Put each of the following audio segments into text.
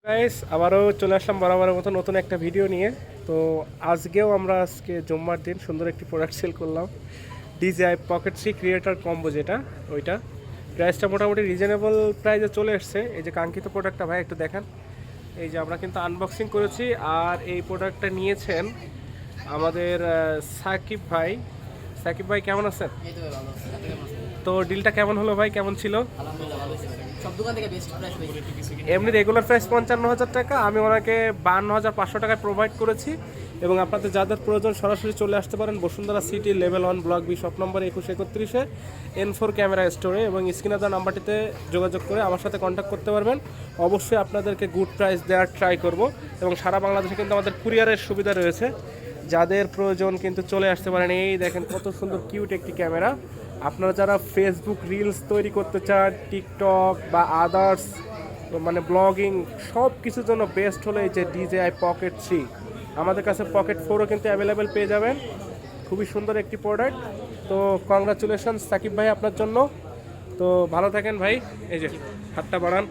Guys আবারও চলে আসলাম বরাবরের মতো নতুন একটা ভিডিও নিয়ে। তো আজকে জুম্মার দিন সুন্দর একটি প্রোডাক্ট সেল করলাম, DJI Pocket C Creator Combo, যেটা ওইটা প্রাইসটা মোটামুটি রিজনেবল প্রাইসে চলে এসছে। এই যে কাঙ্ক্ষিত প্রোডাক্টটা ভাই একটু দেখেন। এই যে আমরা কিন্তু আনবক্সিং করেছি, আর এই প্রোডাক্টটা নিয়েছেন আমাদের সাকিব ভাই। সাকিব ভাই কেমন আছেন? এই তো ভাই ভালো আছি। আপনি কেমন আছেন? তো ডিলটা কেমন হলো ভাই, কেমন ছিল? আলহামদুলিল্লাহ ভালো আছি ভাই। সব দোকান থেকে বেস্ট প্রাইস পেয়েছি। এমনি রেগুলার প্রাইস 55,000 টাকা, আমি ওনাকে 52,500 টাকায় প্রোভাইড করেছি। এবং আপনাদের যাদের প্রয়োজন সরাসরি চলে আসতে পারেন Bashundhara city level 1 block B shop number 2131-এ N4 ক্যামেরা স্টোরে, এবং স্ক্রিনে দেওয়া নাম্বারটিতে যোগাযোগ করে আমার সাথে কন্ট্যাক্ট করতে পারবেন। অবশ্যই আপনাদেরকে গুড প্রাইস দেওয়ার ট্রাই করব, এবং সারা বাংলাদেশে কিন্তু আমাদের কুরিয়ারের সুবিধা রয়েছে। যাদের প্রয়োজন কিন্তু চলে আসতে পারেন। এই দেখেন কত সুন্দর কিউট একটি ক্যামেরা। আপনারা যারা ফেসবুক রিলস তৈরি করতে চান, টিকটক বা আদার্স মানে ব্লগিং সব কিছুর জন্য বেস্ট হলো এই যে DJI পকেট 3। আমাদের কাছে পকেট 4ও কিন্তু অ্যাভেলেবেল পেয়ে যাবেন। খুবই সুন্দর একটি প্রোডাক্ট। তো কংগ্রাচুলেশন সাকিব ভাই আপনার জন্য। তো ভালো থাকেন ভাই, এই যে হাতটা বাড়ান।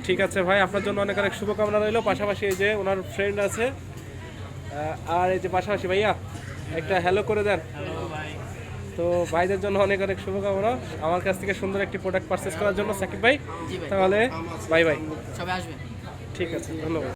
ঠিক আছে ভাই, আপনার জন্য অনেক অনেক শুভকামনা রইল। পাশাপাশি এই যে ওনার ফ্রেন্ড আছে, আর এই যে পাশাপাশি ভাইয়া একটা হ্যালো করে দেন। তো ভাইদের জন্য অনেক অনেক শুভকামনা আমার কাছ থেকে সুন্দর একটি প্রোডাক্ট পারচেস করার জন্য সাকিব ভাই। জি ভাই। তাহলে বাই বাই। সবাই আসবেন। ঠিক আছে, ধন্যবাদ।